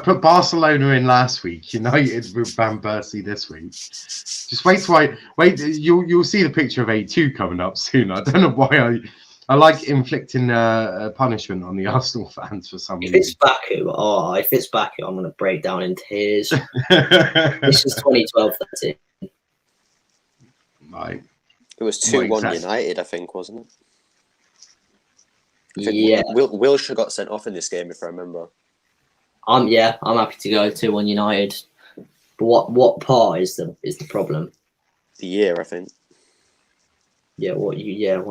put Barcelona in last week, United with Van Persie this week. Just wait till wait. You'll see the picture of A2 coming up soon. I don't know why I like inflicting punishment on the Arsenal fans for some reason. If it's Baku, I'm gonna break down in tears. This is 2012-13. Right. It was 2-1 exactly? United, I think, wasn't it? Yeah. Wilshere got sent off in this game, if I remember. I'm happy to go 2-1 United. But what part is the problem? The year, I think. Yeah, what year?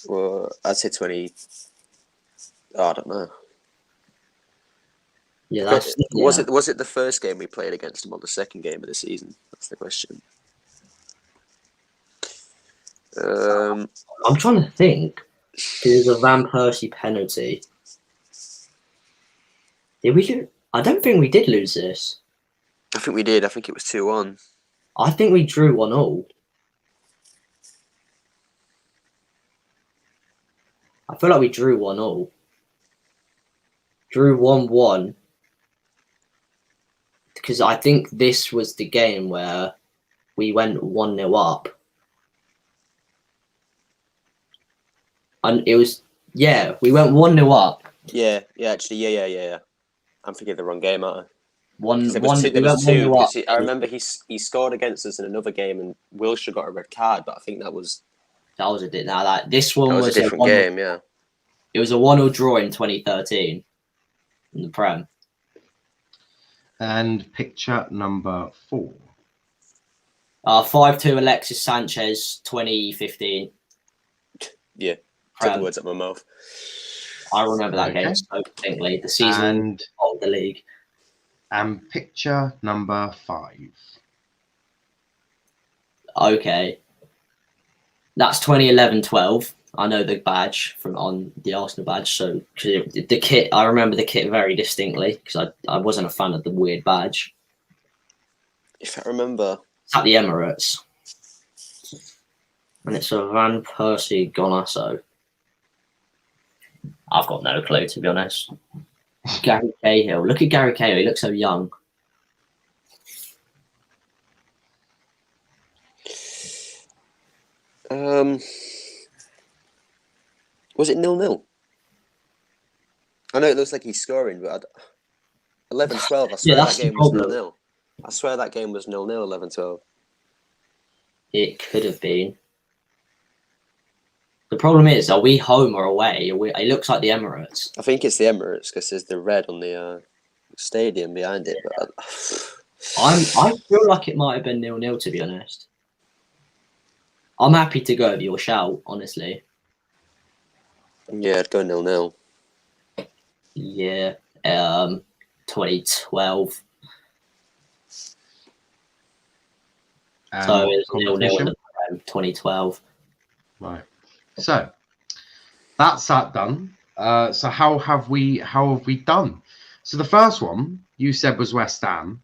Well, I'd say 20. Oh, I don't know. Yeah, Was it the first game we played against them or the second game of the season? That's the question. I'm trying to think. There's a Van Persie penalty. Did we do? I don't think we did lose this. I think we did. I think it was 2-1. I think we drew 1-1. I feel like we drew 1-1. Drew 1-1. Because I think this was the game where we went 1-0 up. And it was, we went 1-0 up. Yeah, actually. I'm thinking the wrong game, aren't I? There was two. I remember he scored against us in another game, and Wilshere got a red card. But I think this one was a different game. Yeah, it was a 1-1 draw in 2013 in the Prem. And picture number 4. 5-2 Alexis Sanchez 2015. Yeah, took the words out of my mouth. I remember that game so distinctly. The season of the league. And picture number 5. Okay. That's 2011-12. I know the badge on the Arsenal badge. So the kit, I remember the kit very distinctly because I wasn't a fan of the weird badge. If I remember. It's at the Emirates. And it's a Van Persie Gonasso. I've got no clue, to be honest. Gary Cahill. Look at Gary Cahill. He looks so young. Was it 0-0? I know it looks like he's scoring, but 11-12. I swear that game was 0-0. I swear that game was 0-0. 11-12. It could have been. The problem is, are we home or away? It looks like the Emirates. I think it's the Emirates because there's the red on the stadium behind it. But I feel like it might have been 0-0, to be honest. I'm happy to go with your shout, honestly. Yeah, I'd go 0-0. Yeah, 2012. So it's 0-0 in the Prem, 2012. Right. So that's that done. So how have we done? So the first one you said was West Ham.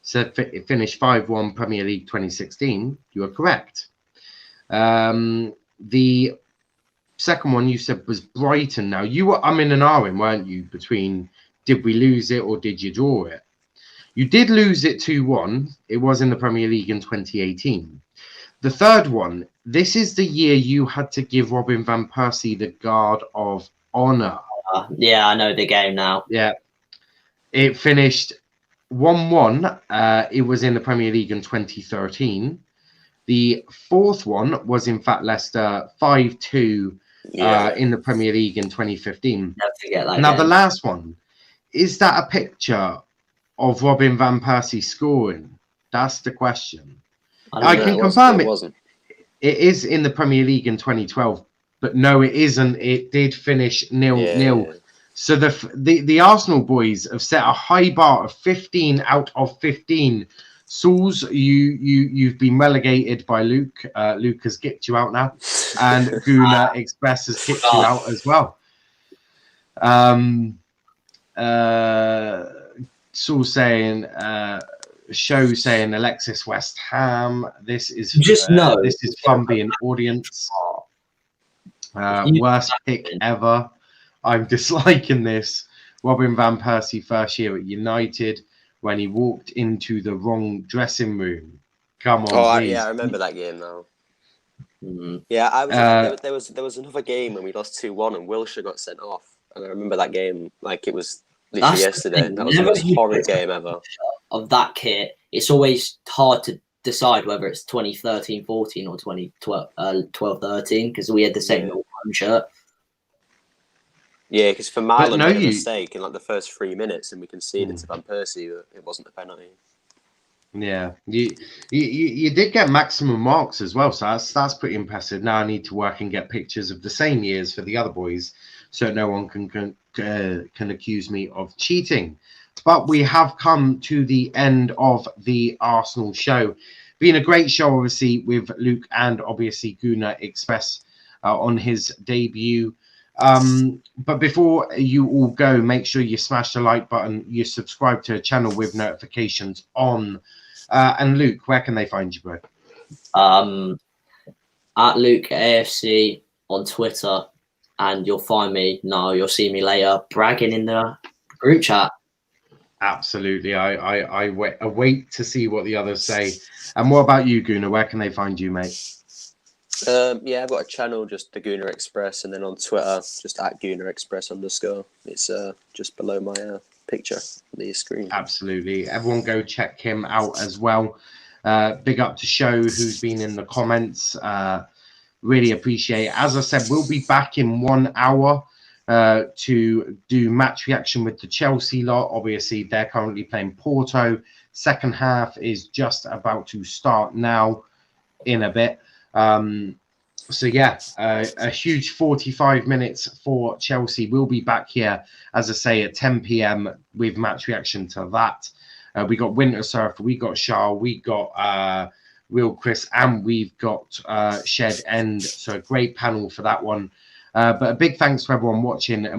Said it finished 5-1 Premier League 2016. You are correct. The second one you said was Brighton. Now you were umming and ahhing, weren't you, between did we lose it or did you draw it? You did lose it 2-1. It was in the Premier League in 2018. The third one, this is the year you had to give Robin van Persie the Guard of Honour. Yeah, I know the game now. Yeah. It finished 1-1. It was in the Premier League in 2013. The fourth one was, in fact, Leicester 5-2 in the Premier League in 2015. Never forget that Now, game. the last one, is that a picture of Robin van Persie scoring? That's the question. I can confirm it. Wasn't. It is in the Premier League in 2012, but no, it isn't. It did finish 0-0. Yeah. So the Arsenal boys have set a high bar of 15 out of 15. Sauls, you've been relegated by Luke. Luke has kicked you out now, and Guna Express has kicked you out as well. Saul saying, show saying Alexis West Ham. This is this is fun being audience. Worst pick ever. I'm disliking this. Robin van Persie first year at United when he walked into the wrong dressing room. Come on, please. Yeah, I remember that game now. Mm-hmm. Yeah, there was another game when we lost 2-1 and Wilshere got sent off, and I remember that game like it was literally yesterday. That was the most horrid game ever. Of that kit, it's always hard to decide whether it's 2013-14 or 2012-13 because we had the same home shirt. Yeah, because for Marlon made a mistake in like the first 3 minutes, and we conceded to Van Persie, but it wasn't a penalty. Yeah, you did get maximum marks as well, so that's pretty impressive. Now I need to work and get pictures of the same years for the other boys, so no one can accuse me of cheating. But we have come to the end of the Arsenal show. Been a great show, obviously, with Luke and obviously Guna Express on his debut. But before you all go, make sure you smash the like button, you subscribe to the channel with notifications on. And Luke, where can they find you, bro? At Luke AFC on Twitter, and you'll find me. No, you'll see me later bragging in the group chat. Absolutely. I wait to see what the others say. And what about you, Guna? Where can they find you, mate? Yeah, I've got a channel, just the Guna Express, and then on Twitter, just at Guna Express _. It's just below my picture on the screen. Absolutely. Everyone go check him out as well. Big up to Show, who's been in the comments. Really appreciate it. As I said, we'll be back in 1 hour to do match reaction with the Chelsea lot. Obviously, they're currently playing Porto. Second half is just about to start now in a bit. So yeah, a huge 45 minutes for Chelsea. We'll be back here, as I say, at 10 p.m. with match reaction to that. We got Winter Surfer, we got Shah, we got Real Chris, and we've got Shed End. So a great panel for that one. But a big thanks to everyone watching.